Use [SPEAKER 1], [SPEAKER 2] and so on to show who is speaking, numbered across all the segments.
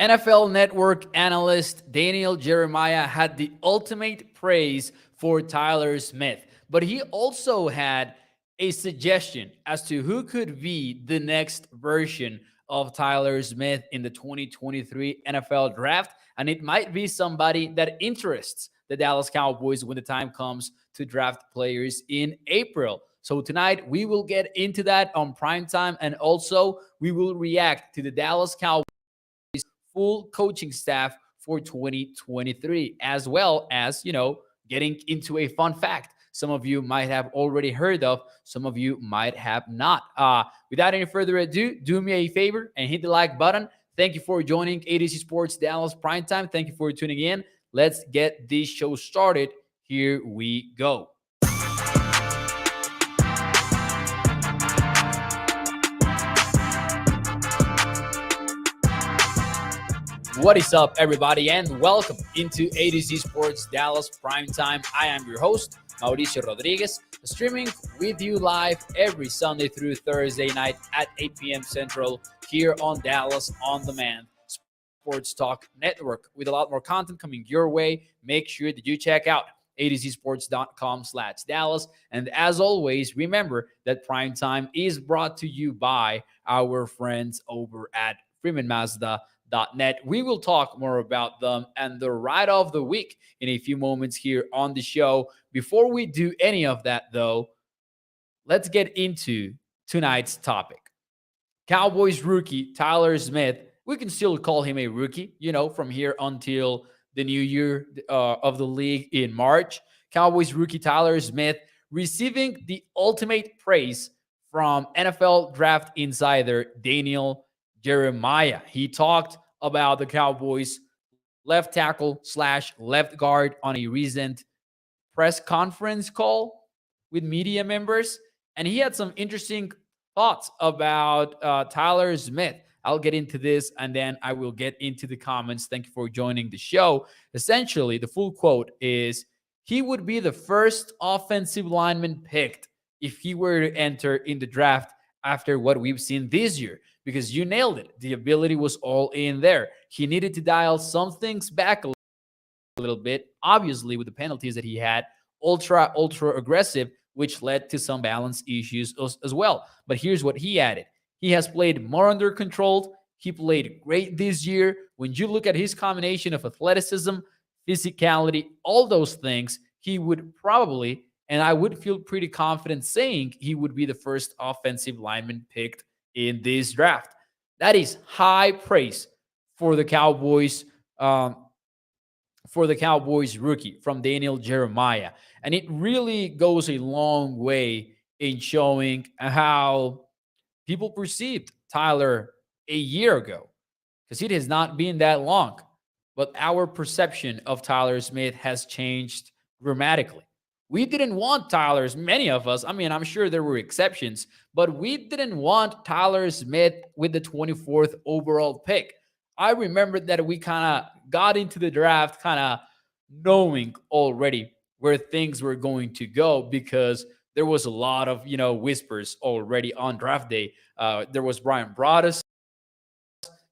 [SPEAKER 1] NFL Network analyst Daniel Jeremiah had the ultimate praise for Tyler Smith, but he also had a suggestion as to who could be the next version of Tyler Smith in the 2023 NFL draft. And it might be somebody that interests the Dallas Cowboys when the time comes to draft players in April. So tonight we will get into that on primetime, and also we will react to the Dallas Cowboys full coaching staff for 2023, as well as, getting into a fun fact. Some of you might have already heard of, some of you might have not. Without any further ado, do me a favor and hit the like button. Thank you for joining ADC Sports Dallas Primetime. Thank you for tuning in. Let's get this show started. Here we go. What is up, everybody, and welcome into ADC Sports Dallas Primetime. I am your host, Mauricio Rodriguez, streaming with you live every Sunday through Thursday night at 8 p.m. Central here on Dallas On Demand Sports Talk Network, with a lot more content coming your way. Make sure that you check out adzsports.com/Dallas. And as always, remember that Primetime is brought to you by our friends over at FreemanMazda.net. We will talk more about them and the ride of the week in a few moments here on the show. Before we do any of that, though, let's get into tonight's topic. Cowboys rookie Tyler Smith. We can still call him a rookie, from here until the new year of the league in March. Cowboys rookie Tyler Smith receiving the ultimate praise from NFL draft insider Daniel Jeremiah. He talked about the Cowboys left tackle / left guard on a recent press conference call with media members. And he had some interesting thoughts about Tyler Smith. I'll get into this and then I will get into the comments. Thank you for joining the show. Essentially, the full quote is, he would be the first offensive lineman picked if he were to enter in the draft after what we've seen this year. Because you nailed it. The ability was all in there. He needed to dial some things back a little bit, obviously, with the penalties that he had, ultra aggressive, which led to some balance issues as well. But here's what he added. He has played more under control. He played great this year. When you look at his combination of athleticism, physicality, all those things, he would probably, and I would feel pretty confident saying, he would be the first offensive lineman picked in this draft. That is high praise for the Cowboys, rookie from Daniel Jeremiah. And it really goes a long way in showing how people perceived Tyler a year ago, because it has not been that long. But our perception of Tyler Smith has changed dramatically. We didn't want Tyler, many of us, I'm sure there were exceptions, but we didn't want Tyler Smith with the 24th overall pick. I remember that we kind of got into the draft kind of knowing already where things were going to go, because there was a lot of, whispers already on draft day. There was Brian Broaddus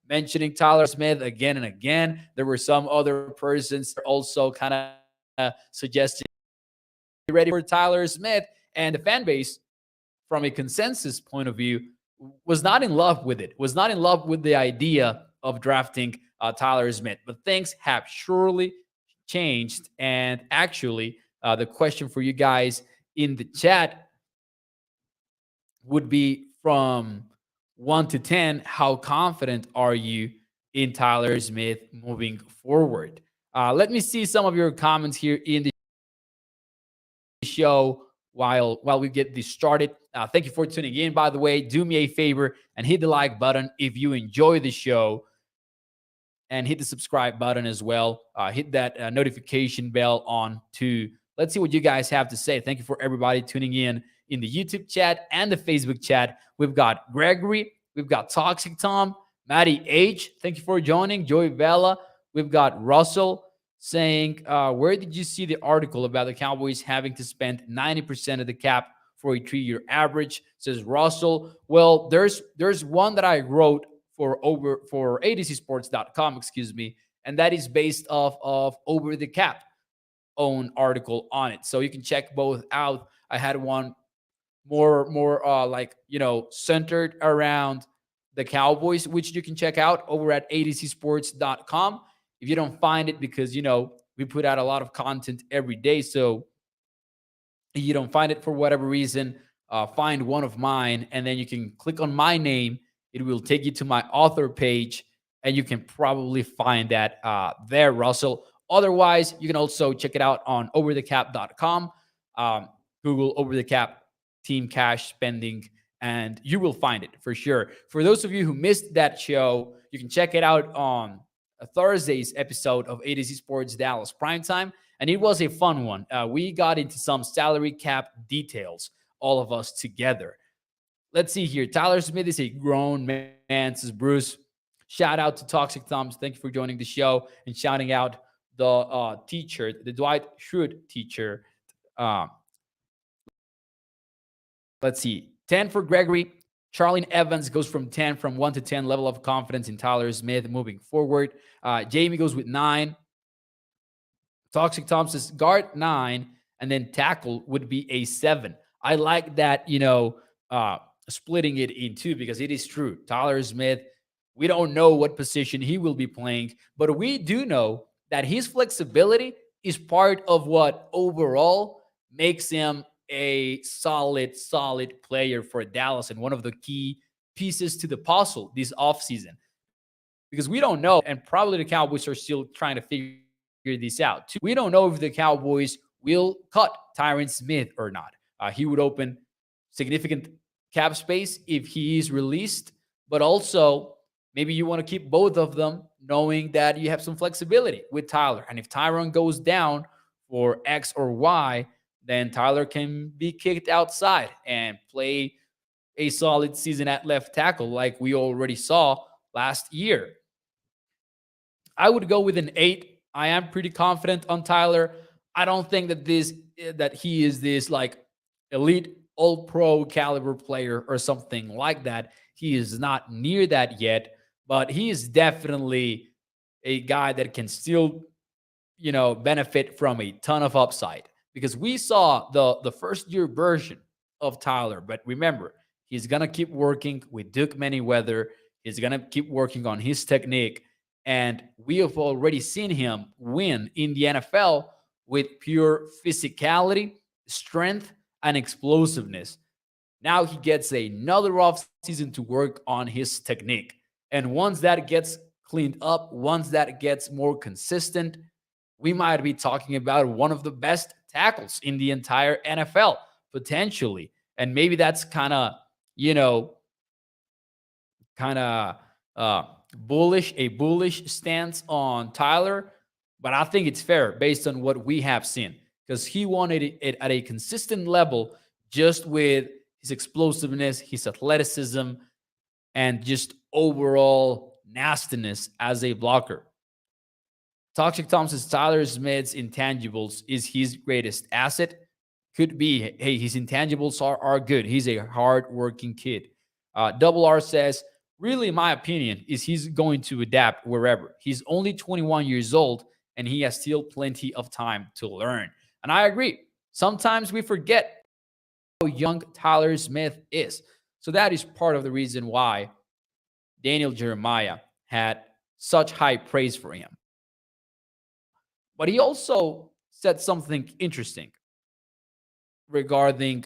[SPEAKER 1] mentioning Tyler Smith again and again. There were some other persons also kind of suggesting ready for Tyler Smith, and the fan base, from a consensus point of view, was not in love with it, was not in love with the idea of drafting Tyler Smith. But things have surely changed. And actually, the question for you guys in the chat would be, from 1 to 10, how confident are you in Tyler Smith moving forward? Let me see some of your comments here in the show while we get this started. Thank you for tuning in, by the way. Do me a favor and hit the like button if you enjoy the show, and hit the subscribe button as well. Hit that notification bell on too. Let's see what you guys have to say. Thank you for everybody tuning in the YouTube chat and the Facebook chat. We've got Gregory, we've got Toxic Tom, Maddie H, thank you for joining, Joey Vela. We've got Russell saying, where did you see the article about the Cowboys having to spend 90% of the cap for a 3-year average? Says Russell. Well, there's one that I wrote for adcsports.com, excuse me, and that is based off of Over the Cap own article on it. So you can check both out. I had one more like centered around the Cowboys, which you can check out over at adcsports.com. If you don't find it, because we put out a lot of content every day, so you don't find it for whatever reason, find one of mine, and then you can click on my name. It will take you to my author page, and you can probably find that there, Russell. Otherwise, you can also check it out on overthecap.com. Google Over the Cap team cash spending, and you will find it for sure. For those of you who missed that show, you can check it out on a Thursday's episode of ADC Sports Dallas Primetime, and it was a fun one. We got into some salary cap details, all of us together. Let's see here. Tyler Smith is a grown man, says Bruce. Shout out to Toxic Thumbs. Thank you for joining the show and shouting out the teacher, the Dwight Schrute teacher. Let's see. 10 for Gregory. Charlene Evans goes from 10, from 1 to 10, level of confidence in Tyler Smith moving forward. Jamie goes with 9. Toxic Tom says guard 9, and then tackle would be a 7. I like that, splitting it in two, because it is true. Tyler Smith, we don't know what position he will be playing, but we do know that his flexibility is part of what overall makes him a solid player for Dallas and one of the key pieces to the puzzle this offseason. Because we don't know, and probably the Cowboys are still trying to figure this out. We don't know if the Cowboys will cut Tyron Smith or not. He would open significant cap space if he is released, but also maybe you want to keep both of them, knowing that you have some flexibility with Tyler. And if Tyron goes down for X or Y, then Tyler can be kicked outside and play a solid season at left tackle like we already saw last year. I would go with an 8. I am pretty confident on Tyler. I don't think that he is this like elite all-pro caliber player or something like that. He is not near that yet, but he is definitely a guy that can still, benefit from a ton of upside. Because we saw the first year version of Tyler, but remember, he's going to keep working with Duke Manyweather. He's going to keep working on his technique. And we have already seen him win in the NFL with pure physicality, strength, and explosiveness. Now he gets another offseason to work on his technique. And once that gets cleaned up, once that gets more consistent, we might be talking about one of the best tackles in the entire NFL, potentially. And maybe that's kind of, bullish stance on Tyler. But I think it's fair based on what we have seen, because he wanted it at a consistent level, just with his explosiveness, his athleticism, and just overall nastiness as a blocker. Toxic Tom says Tyler Smith's intangibles is his greatest asset. Could be. Hey, his intangibles are good. He's a hard-working kid. Double R says, really, my opinion is he's going to adapt wherever. He's only 21 years old, and he has still plenty of time to learn. And I agree. Sometimes we forget how young Tyler Smith is. So that is part of the reason why Daniel Jeremiah had such high praise for him. But he also said something interesting regarding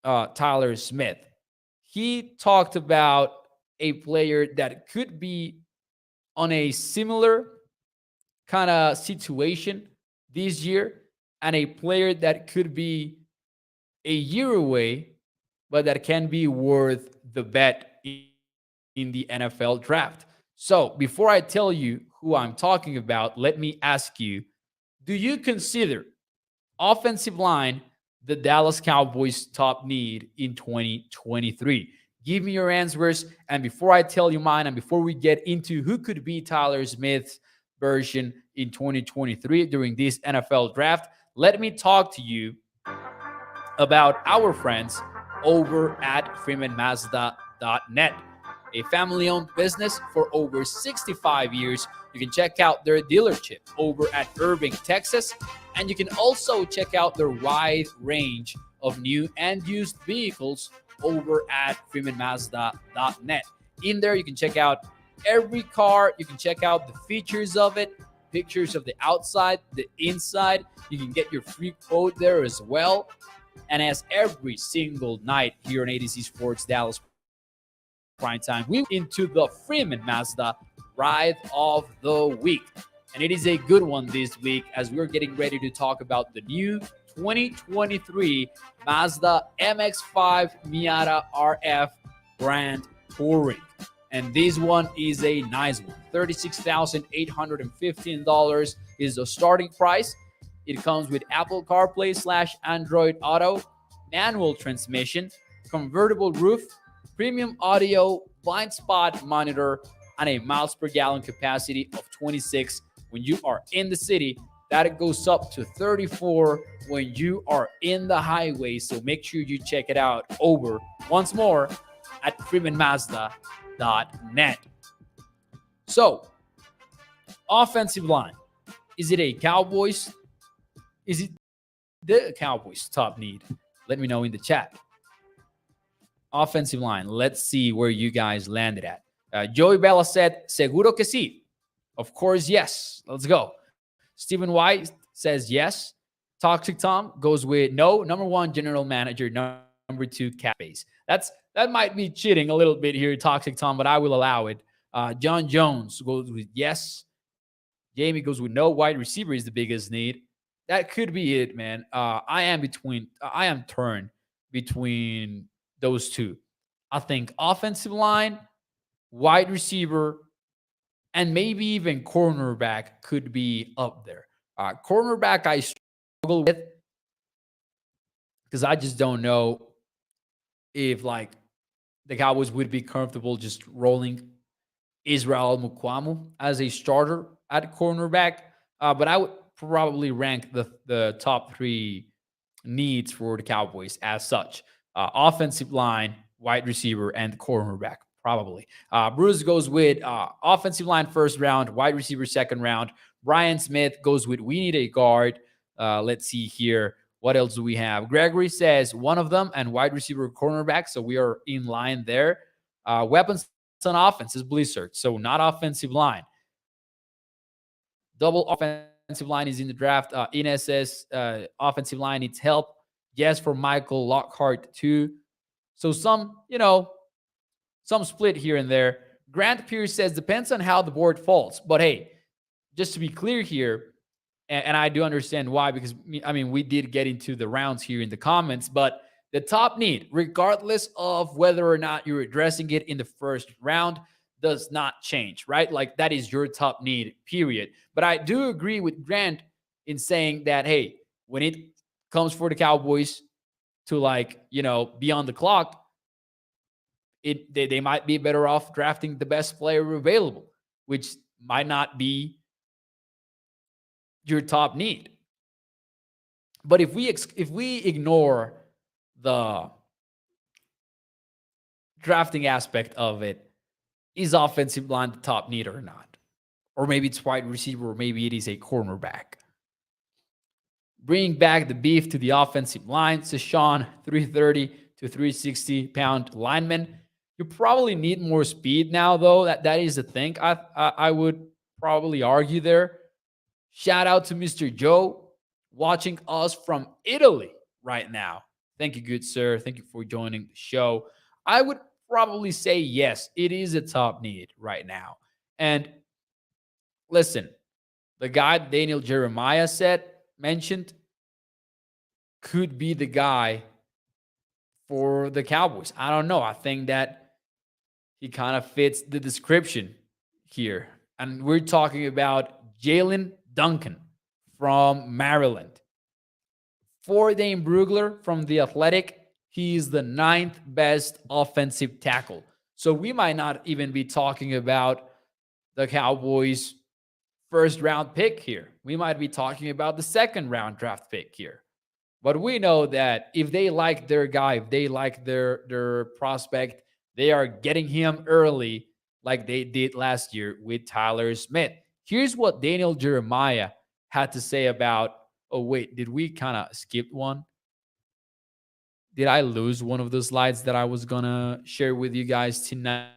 [SPEAKER 1] Tyler Smith. He talked about a player that could be on a similar kind of situation this year, and a player that could be a year away, but that can be worth the bet in the NFL draft. So before I tell you who I'm talking about, let me ask you, do you consider offensive line the Dallas Cowboys' top need in 2023? Give me your answers. And before I tell you mine, and before we get into who could be Tyler Smith's version in 2023 during this NFL draft, let me talk to you about our friends over at freemanmazda.net. a family-owned business for over 65 years. You can check out their dealership over at Irving, Texas, and you can also check out their wide range of new and used vehicles over at freemanmazda.net. In there, you can check out every car. You can check out the features of it, pictures of the outside, the inside. You can get your free quote there as well. And as every single night here on ADC Sports Dallas Prime Time, we into the Freeman Mazda Ride of the Week. And it is a good one this week as we're getting ready to talk about the new 2023 Mazda MX-5 Miata RF Grand Touring. And this one is a nice one. $36,815 is the starting price. It comes with Apple CarPlay / Android Auto, manual transmission, convertible roof, premium audio, blind spot monitor, and a miles per gallon capacity of 26 when you are in the city. That goes up to 34 when you are in the highway. So make sure you check it out over once more at freemanmazda.net. So, offensive line. Is it a Cowboys? Is it the Cowboys' top need? Let me know in the chat. Offensive line. Let's see where you guys landed at. Joey Bella said, seguro que sí. Of course, yes. Let's go. Stephen White says yes. Toxic Tom goes with no. Number one, general manager. Number two, cap base. That might be cheating a little bit here, Toxic Tom, but I will allow it. John Jones goes with yes. Jamie goes with no. Wide receiver is the biggest need. That could be it, man. I am torn between those two. I think offensive line, wide receiver, and maybe even cornerback could be up there. Cornerback I struggle with because I just don't know if like the Cowboys would be comfortable just rolling Israel Mukwamu as a starter at cornerback. But I would probably rank the top three needs for the Cowboys as such. Offensive line, wide receiver, and cornerback, probably. Bruce goes with offensive line first round, wide receiver second round. Brian Smith goes with we need a guard. Let's see here. What else do we have? Gregory says one of them and wide receiver cornerback. So we are in line there. Weapons on offense is Blizzard. So not offensive line. Double offensive line is in the draft. Ines says offensive line needs help. Yes, for Michael Lockhart too. So some split here and there. Grant Pierce says depends on how the board falls. But hey, just to be clear here, and I do understand why, because I mean, we did get into the rounds here in the comments, but the top need, regardless of whether or not you're addressing it in the first round, does not change, right? Like that is your top need, period. But I do agree with Grant in saying that, hey, when it comes for the Cowboys to be on the clock, they might be better off drafting the best player available, which might not be your top need. But if we ignore the drafting aspect of it, is offensive line the top need or not? Or maybe it's wide receiver, or maybe it is a cornerback. Bringing back the beef to the offensive line, Sashawn, 330 to 360 pound lineman. You probably need more speed now, though. That is the thing. I would probably argue there. Shout out to Mr. Joe watching us from Italy right now. Thank you, good sir. Thank you for joining the show. I would probably say yes, it is a top need right now. And listen, the guy Daniel Jeremiah mentioned could be the guy for the Cowboys. I don't know. I think that he kind of fits the description here. And we're talking about Jalen Duncan from Maryland. For Dane Brugler from The Athletic, he's the 9th best offensive tackle. So we might not even be talking about the Cowboys' first round pick here. We might be talking about the second round draft pick here. But we know that if they like their guy, if they like their prospect, They are getting him early like they did last year with Tyler Smith. Here's what Daniel Jeremiah had to say about. Oh, wait, did we kind of skip one? Did I lose one of the slides that I was going to share with you guys tonight?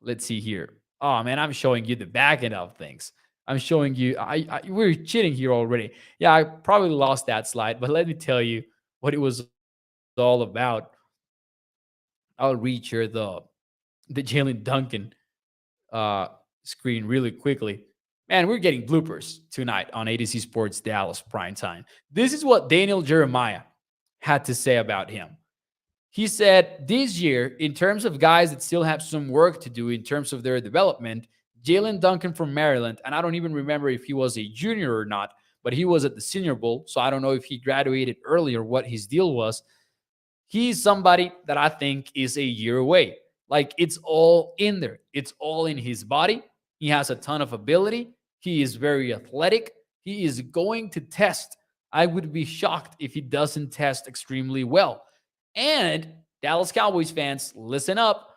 [SPEAKER 1] Let's see here. Oh, man, I'm showing you the back end of things. I'm showing you, we're cheating here already. Yeah, I probably lost that slide, but let me tell you what it was all about. I'll reach here the Jalen Duncan uh, screen really quickly. Man, we're getting bloopers tonight on ADC Sports Dallas Prime Time. This is what Daniel Jeremiah had to say about him. He said, this year, in terms of guys that still have some work to do in terms of their development, Jalen Duncan from Maryland, and I don't even remember if he was a junior or not, but he was at the Senior Bowl, so I don't know if he graduated early or what his deal was. He's somebody that I think is a year away. Like, it's all in there. It's all in his body. He has a ton of ability. He is very athletic. He is going to test. I would be shocked if he doesn't test extremely well. And Dallas Cowboys fans, listen up.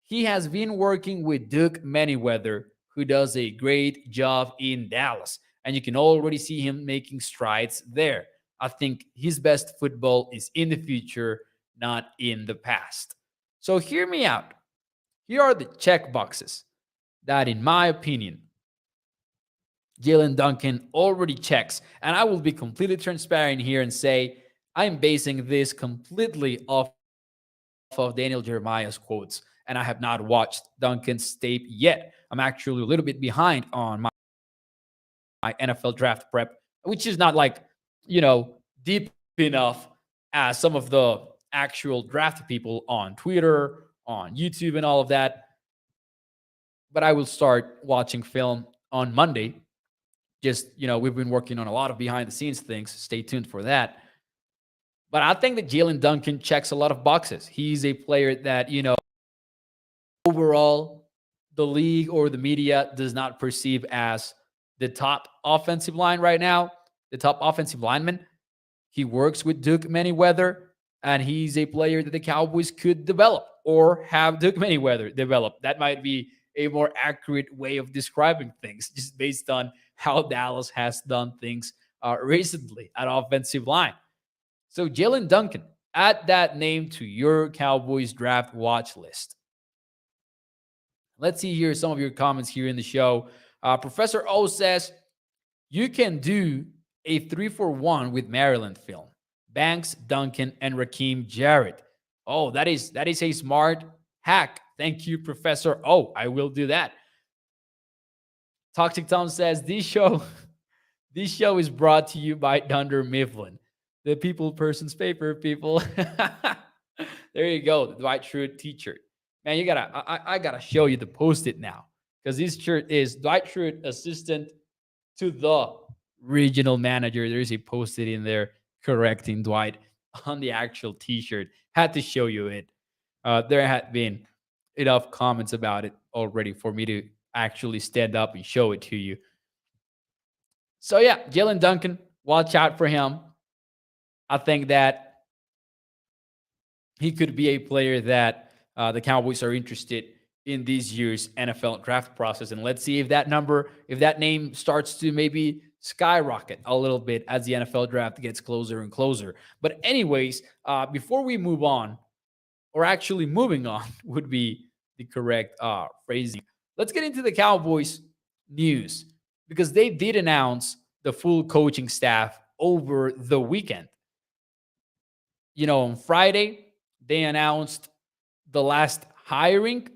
[SPEAKER 1] He has been working with Duke Manyweather, who does a great job in Dallas. And you can already see him making strides there. I think his best football is in the future, not in the past. So hear me out. Here are the check boxes that, in my opinion, Jalen Duncan already checks. And I will be completely transparent here and say I'm basing this completely off of Daniel Jeremiah's quotes. And I have not watched Duncan's tape yet. I'm actually a little bit behind on my NFL draft prep, which is not like, deep enough as some of the actual draft people on Twitter, on YouTube, and all of that. But I will start watching film on Monday. Just, we've been working on a lot of behind the scenes things. Stay tuned for that. But I think that Jalen Duncan checks a lot of boxes. He's a player that, overall, the league or the media does not perceive as the top offensive line right now, the top offensive lineman. He works with Duke Manyweather, and he's a player that the Cowboys could develop or have Duke Manyweather develop. That might be a more accurate way of describing things, just based on how Dallas has done things recently at offensive line. So Jalen Duncan, add that name to your Cowboys draft watch list. Let's see here some of your comments here in the show. Professor O says, you can do a 3-for-1 with Maryland film. Banks, Duncan, and Raheem Jarrett. Oh, that is a smart hack. Thank you, Professor O. I will do that. Toxic Tom says, this show is brought to you by Dunder Mifflin, the people person's paper, people. There you go, the Dwight Schrute t-shirt. Man, I gotta show you the post-it now, because this shirt is Dwight Schrute, assistant to the regional manager. There's a post-it in there correcting Dwight on the actual t-shirt. Had to show you it. There had been enough comments about it already for me to actually stand up and show it to you. So yeah, Jalen Duncan, watch out for him. I think that he could be a player that the Cowboys are interested in this year's NFL draft process. And let's see if that name starts to maybe skyrocket a little bit as the NFL draft gets closer and closer. But anyways, before we move on, or actually moving on would be the correct phrasing. Let's get into the Cowboys news, because they did announce the full coaching staff over the weekend. On Friday, they announced the last hiring.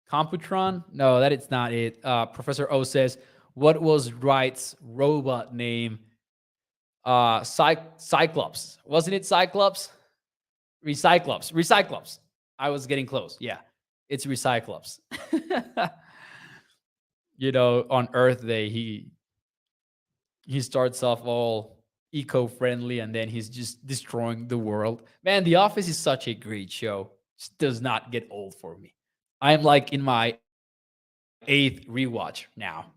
[SPEAKER 1] Computron? No, that is not it. Professor O says, what was Wright's robot name? Cyclops. Wasn't it Cyclops? Recyclops. I was getting close. Yeah, it's Recyclops. On Earth Day, he starts off all eco-friendly, and then he's just destroying the world. Man, The Office is such a great show. It does not get old for me. I'm like in my 8th rewatch now,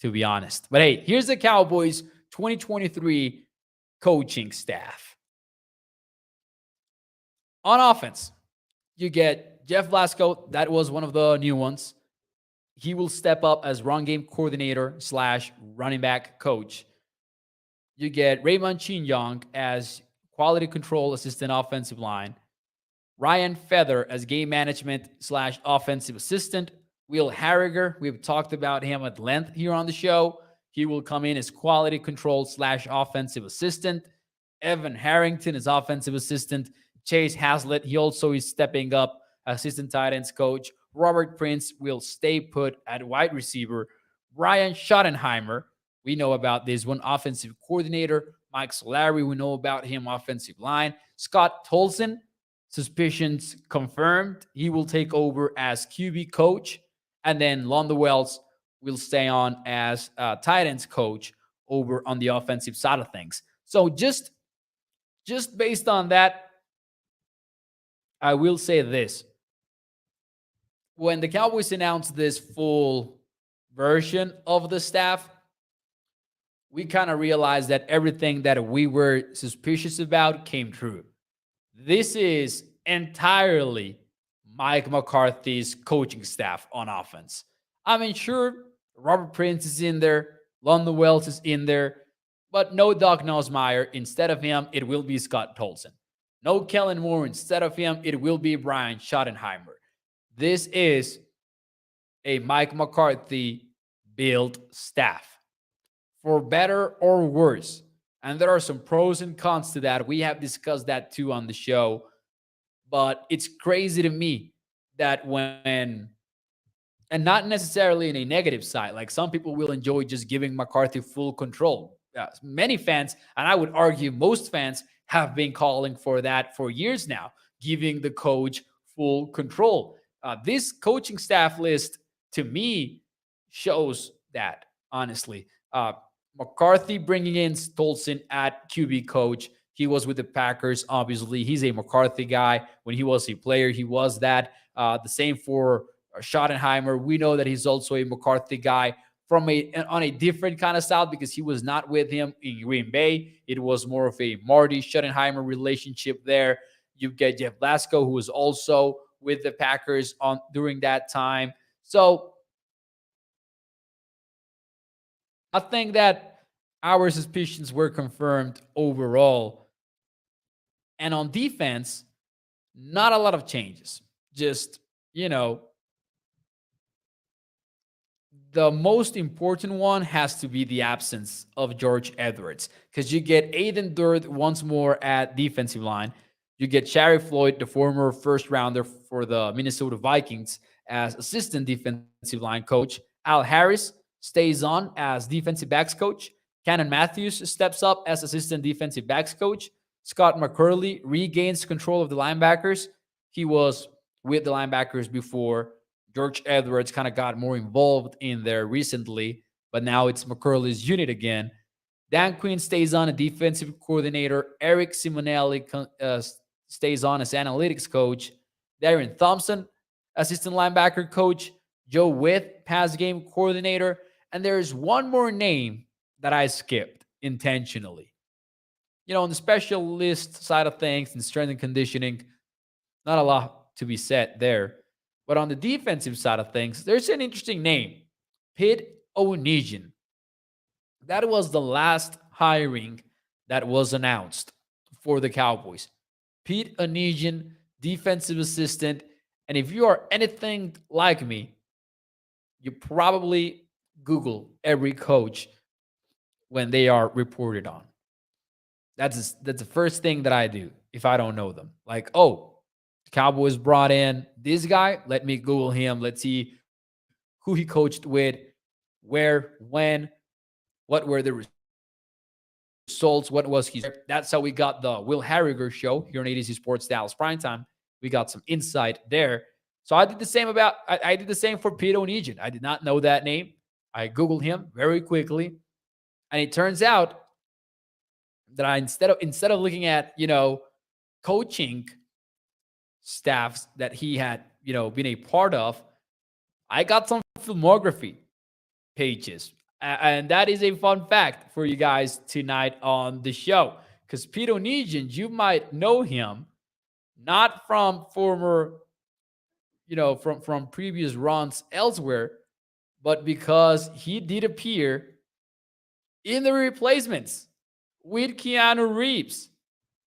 [SPEAKER 1] to be honest. But hey, here's the Cowboys 2023 coaching staff. On offense, you get Jeff Blasco. That was one of the new ones. He will step up as run game coordinator slash running back coach. You get Raymond Chinyong as quality control assistant offensive line. Ryan Feather as game management slash offensive assistant. Will Harriger, we've talked about him at length here on the show. He will come in as quality control slash offensive assistant. Evan Harrington is offensive assistant. Chase Haslett, he also is stepping up, assistant tight ends coach. Robert Prince will stay put at wide receiver. Brian Schottenheimer, we know about this one, offensive coordinator. Mike Solari, we know about him, offensive line. Scott Tolson, suspicions confirmed. He will take over as QB coach. And then Londa Wells will stay on as tight ends coach over on the offensive side of things. So just based on that, I will say this. When the Cowboys announced this full version of the staff, we kind of realized that everything that we were suspicious about came true. This is entirely Mike McCarthy's coaching staff on offense. I mean, sure, Robert Prince is in there, London Wells is in there, but no Doug Nussmeier. Instead of him, it will be Scott Tolson. No Kellen Moore. Instead of him, it will be Brian Schottenheimer. This is a Mike McCarthy built staff, for better or worse. And there are some pros and cons to that. We have discussed that too on the show. But it's crazy to me that when, and not necessarily in a negative side, like some people will enjoy just giving McCarthy full control. Many fans, and I would argue most fans, have been calling for that for years now, giving the coach full control. This coaching staff list, to me, shows that, honestly. McCarthy bringing in Stolzen at QB coach. He was with the Packers, obviously. He's a McCarthy guy. When he was a player, he was that. The same for Schottenheimer. We know that he's also a McCarthy guy on a different kind of style because he was not with him in Green Bay. It was more of a Marty Schottenheimer relationship there. You get Jeff Blasco, who was also with the Packers during that time. So I think that our suspicions were confirmed overall. And on defense, not a lot of changes. Just, the most important one has to be the absence of George Edwards, because you get Aiden Durd once more at defensive line. You get Shari Floyd, the former first rounder for the Minnesota Vikings, as assistant defensive line coach. Al Harris stays on as defensive backs coach. Cannon Matthews steps up as assistant defensive backs coach. Scott McCurley regains control of the linebackers. He was with the linebackers before. George Edwards kind of got more involved in there recently, but now it's McCurley's unit again. Dan Quinn stays on as defensive coordinator. Eric Simonelli stays on as analytics coach. Darren Thompson, assistant linebacker coach. Joe Witt, pass game coordinator. And there's one more name that I skipped intentionally. On the specialist side of things and strength and conditioning, not a lot to be said there. But on the defensive side of things, there's an interesting name, Pete O'Negan. That was the last hiring that was announced for the Cowboys. Pete O'Negan, defensive assistant. And if you are anything like me, you probably Google every coach when they are reported on. That's the first thing that I do if I don't know them. Like, the Cowboys brought in this guy. Let me Google him. Let's see who he coached with, where, when, what were the results, what was his. That's how we got the Will Harriger show here on ADC Sports Dallas Primetime. We got some insight there. So I did the same I did the same for Pete O'Negan. I did not know that name. I Googled him very quickly. And it turns out that I instead of looking at, coaching staffs that he had, been a part of, I got some filmography pages. And that is a fun fact for you guys tonight on the show. Because Pete O'Negan, you might know him not from former, from previous runs elsewhere, but because he did appear in the replacements with Keanu Reeves.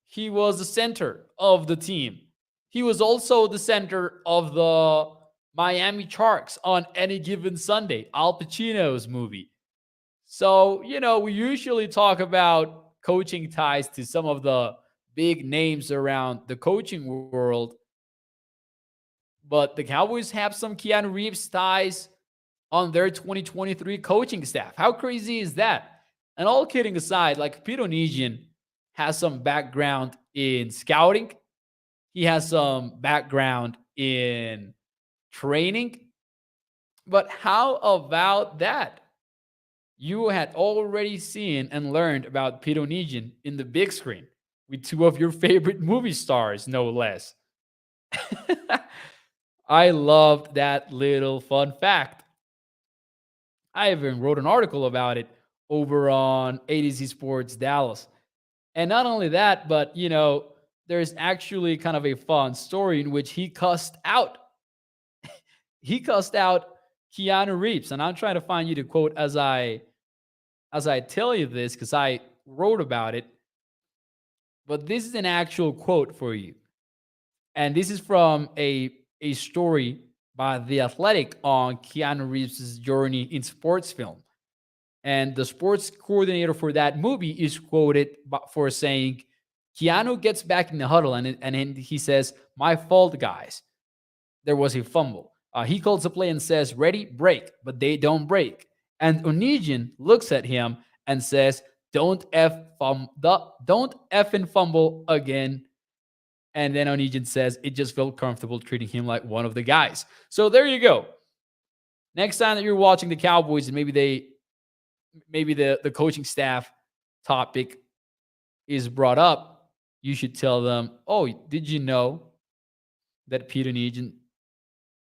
[SPEAKER 1] He was the center of the team. He was also the center of the Miami Sharks on Any Given Sunday, Al Pacino's movie. So, we usually talk about coaching ties to some of the big names around the coaching world, but the Cowboys have some Keanu Reeves ties on their 2023 coaching staff. How crazy is that? And all kidding aside, like Peter Onesian has some background in scouting. He has some background in training. But how about that? You had already seen and learned about Peter Onesian in the big screen with two of your favorite movie stars, no less. I loved that little fun fact. I even wrote an article about it over on ADZ Sports Dallas. And not only that, but there's actually kind of a fun story in which he cussed out Keanu Reeves. And I'm trying to find you the quote as I tell you this because I wrote about it. But this is an actual quote for you. And this is from a story by The Athletic on Keanu Reeves' journey in sports film. And the sports coordinator for that movie is quoted for saying, Keanu gets back in the huddle and he says, "My fault, guys. There was a fumble." He calls the play and says, "Ready, break," but they don't break. And Onesian looks at him and says, don't F and fumble again." And then Onesian says, "It just felt comfortable treating him like one of the guys." So there you go. Next time that you're watching the Cowboys and maybe the coaching staff topic is brought up, you should tell them, "Oh, did you know that Peter Nugent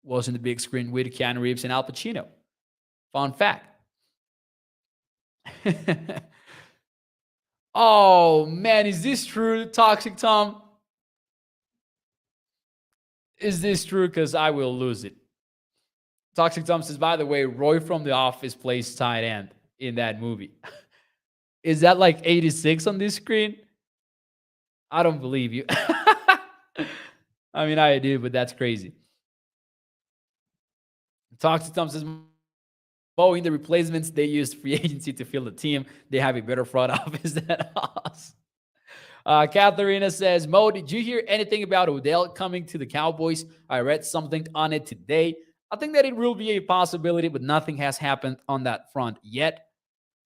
[SPEAKER 1] was in the big screen with Keanu Reeves and Al Pacino?" Fun fact. Oh, man, is this true, Toxic Tom? Is this true? Because I will lose it. Toxic Tom says, by the way, Roy from The Office plays tight end in that movie. Is that like 86 on this screen? I don't believe you. I mean, I do, but that's crazy. Toxic Tom says, Mo, in the replacements, they used free agency to fill the team. They have a better front office than us. Katharina says, Mo, did you hear anything about Odell coming to the Cowboys? I read something on it today. I think that it will be a possibility, but nothing has happened on that front yet.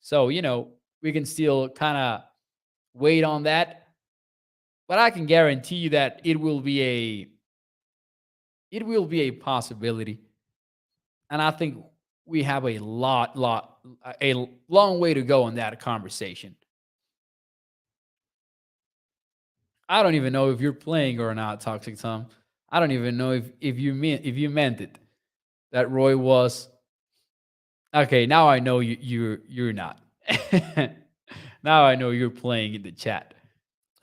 [SPEAKER 1] So, we can still kind of wait on that. But I can guarantee you that it will be a possibility. And I think we have a long way to go on that conversation. I don't even know if you're playing or not, Toxic Tom. I don't even know if you meant it. That Roy was okay. Now I know you're not. Now I know you're playing in the chat.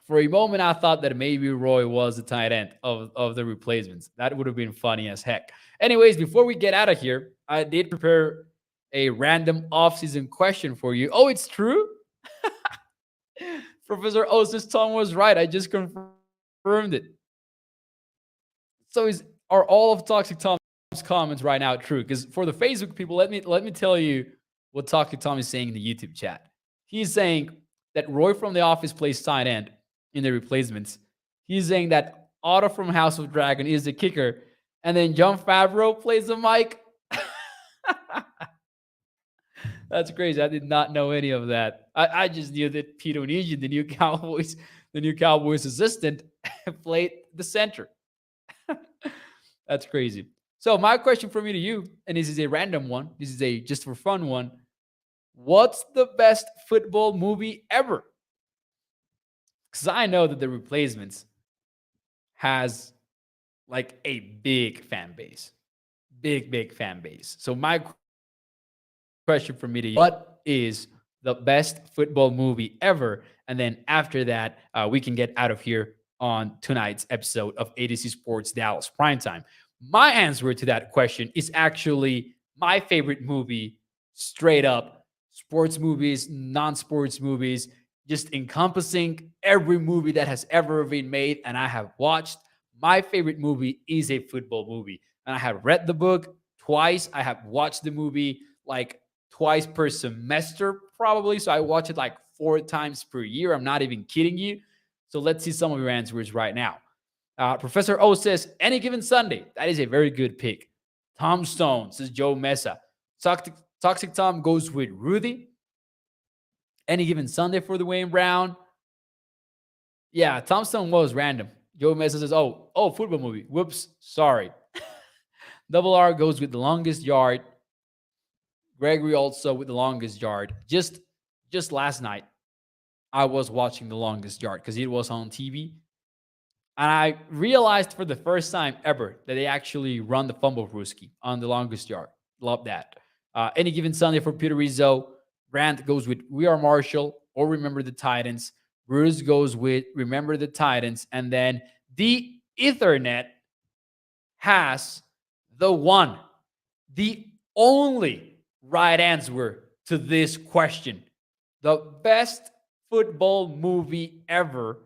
[SPEAKER 1] For a moment, I thought that maybe Roy was the tight end of the replacements. That would have been funny as heck. Anyways, before we get out of here, I did prepare a random offseason question for you. Oh, it's true? Professor Osis Tom was right. I just confirmed it. So are all of Toxic Tom's comments right now true? Because for the Facebook people, let me tell you what Toxic Tom is saying in the YouTube chat. He's saying that Roy from The Office plays tight end in the replacements. He's saying that Otto from House of Dragon is the kicker, and then Jon Favreau plays the mic. That's crazy. I did not know any of that. I just knew that Peter Onesian, the new Cowboys assistant, played the center. That's crazy. So my question from me to you, and this is a random one. This is a just for fun one. What's the best football movie ever? Because I know that The Replacements has like a big fan base. Big fan base. So my question for me to you, what is the best football movie ever? And then after that, we can get out of here on tonight's episode of ADC Sports Dallas Primetime? My answer to that question is actually my favorite movie, straight up sports movies, non sports movies, just encompassing every movie that has ever been made and I have watched. My favorite movie is a football movie. And I have read the book twice. I have watched the movie like twice per semester, probably. So I watch it like 4 times per year. I'm not even kidding you. So let's see some of your answers right now. Professor O says, any given Sunday. That is a very good pick. Tom Stone says Joe Mesa. Toxic Tom goes with Rudy. Any given Sunday for the Wayne Brown. Yeah, Tom Stone was random. Joe Mesa says, football movie. Whoops, sorry. Double R goes with the longest yard. Gregory also with the longest yard. Just last night, I was watching the longest yard because it was on TV. And I realized for the first time ever that they actually run the fumble brewski on the longest yard. Love that. Any given Sunday for Peter Rizzo. Grant goes with We Are Marshall or Remember the Titans. Bruce goes with Remember the Titans. And then the Ethernet has the one, the only right answer to this question. The best football movie ever.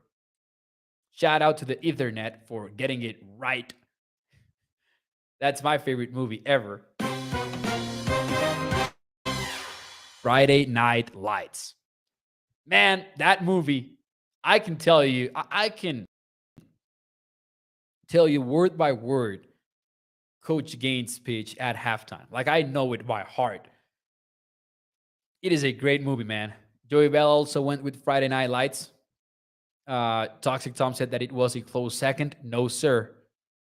[SPEAKER 1] Shout out to the Ethernet for getting it right. That's my favorite movie ever. Friday Night Lights. Man, that movie, I can tell you, I can tell you word by word Coach Gaines' speech at halftime. Like I know it by heart. It is a great movie, man. Joey Bell also went with Friday Night Lights. Toxic Tom said that it was a close second. No, sir.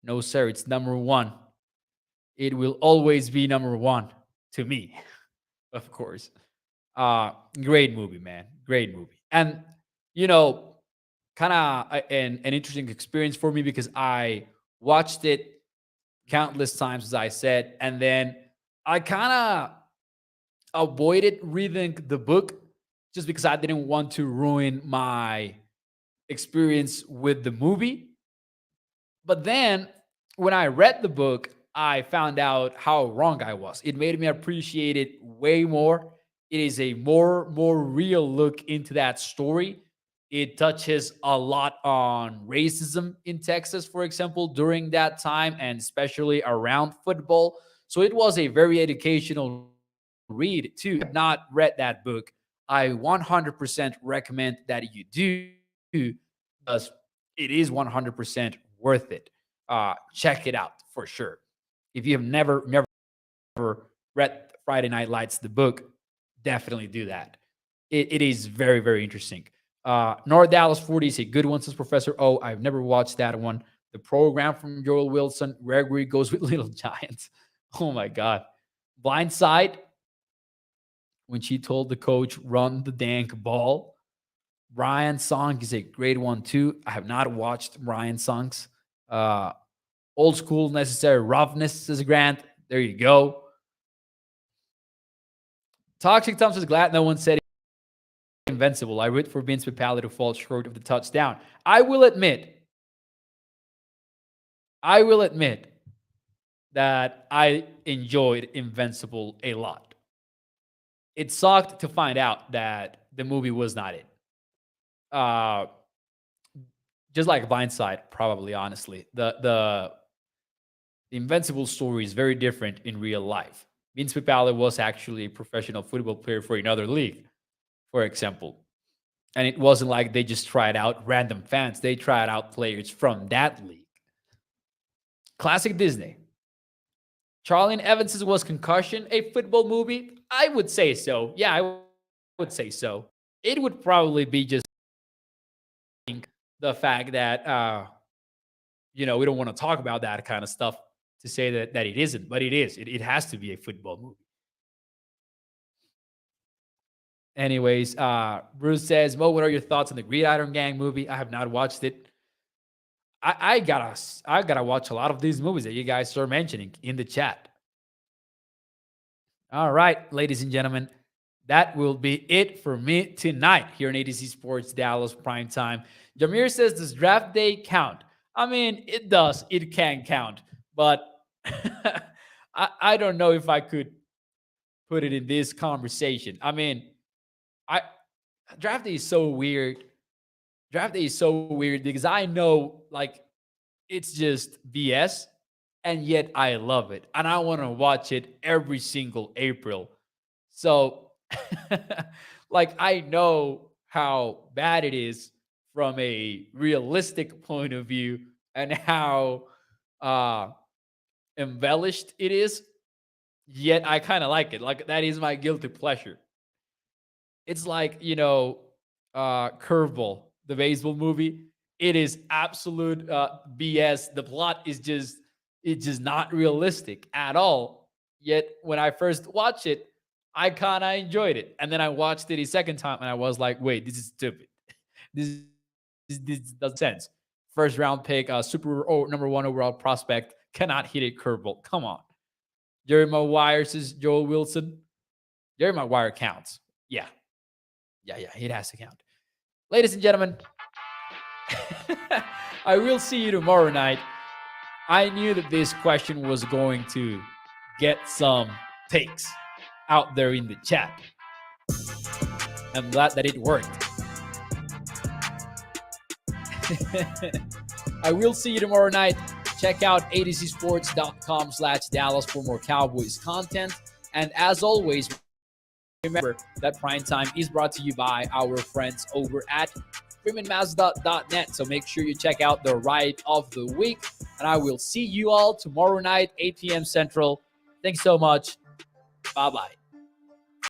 [SPEAKER 1] No, sir. It's number one. It will always be number one to me, of course. Great movie, man. Great movie. And, you know, kind of an interesting experience for me because I watched it countless times, as I said. And then I kind of avoided reading the book just because I didn't want to ruin my experience with the movie. But then when I read the book, I found out how wrong I was. It made me appreciate it way more. It is a more real look into that story. It touches a lot on racism in Texas, for example, during that time and especially around football. So it was a very educational read too. If you have not read that book, I 100% recommend that you do because it is 100% worth it. Check it out for sure. If you have never read Friday Night Lights, the book, definitely do that. It is very interesting. North Dallas 40 is a good one, says Professor O. I've never watched that one. The program from Joel Wilson. Gregory goes with Little Giants. Oh my God. Blindside, when she told the coach, run the dank ball. Brian's song is a great one too. I have not watched Brian's songs. Old school necessary roughness, says Grant. There you go. Toxic Tom says, glad no one said invincible. I root for Vince Papale to fall short of the touchdown. I will admit that I enjoyed Invincible a lot. It sucked to find out that the movie was not it. Just like Blindside, probably, honestly. The Invincible story is very different in real life. Vince Papale was actually a professional football player for another league, for example. And it wasn't like they just tried out random fans. They tried out players from that league. Classic Disney. Charlene Evans' was Concussion a football movie? I would say so. Yeah, I would say so. It would probably be just the fact that, we don't want to talk about that kind of stuff to say that it isn't, but it is. It has to be a football movie. Anyways, Bruce says, Mo, what are your thoughts on the Gridiron Gang movie? I have not watched it. I gotta watch a lot of these movies that you guys are mentioning in the chat. All right, ladies and gentlemen, that will be it for me tonight here in ADC Sports Dallas Prime Time. Jameer says, does draft day count? I mean, it does. It can count. But I don't know if I could put it in this conversation. I mean, I draft day is so weird. Draft day is so weird because I know like it's just BS, and yet I love it. And I want to watch it every single April. So like I know how bad it is from a realistic point of view and how uh embellished it is, yet I kind of like it. Like that is my guilty pleasure. It's like, Curveball, the baseball movie. It is absolute BS. The plot is just it's just not realistic at all. Yet when I first watched it, I kind of enjoyed it. And then I watched it a second time and I was like, wait, this is stupid. This doesn't sense. First round pick, super number one overall prospect cannot hit a curveball. Come on. Jerry Maguire says Joel Wilson. Jerry Maguire counts. Yeah. Yeah, it has to count. Ladies and gentlemen, I will see you tomorrow night. I knew that this question was going to get some takes out there in the chat. I'm glad that it worked. I will see you tomorrow night. Check out adcsports.com/Dallas for more Cowboys content. And as always, remember that Prime Time is brought to you by our friends over at freemanmazda.net. So make sure you check out the ride of the week. And I will see you all tomorrow night, 8 p.m. Central. Thanks so much. Bye-bye.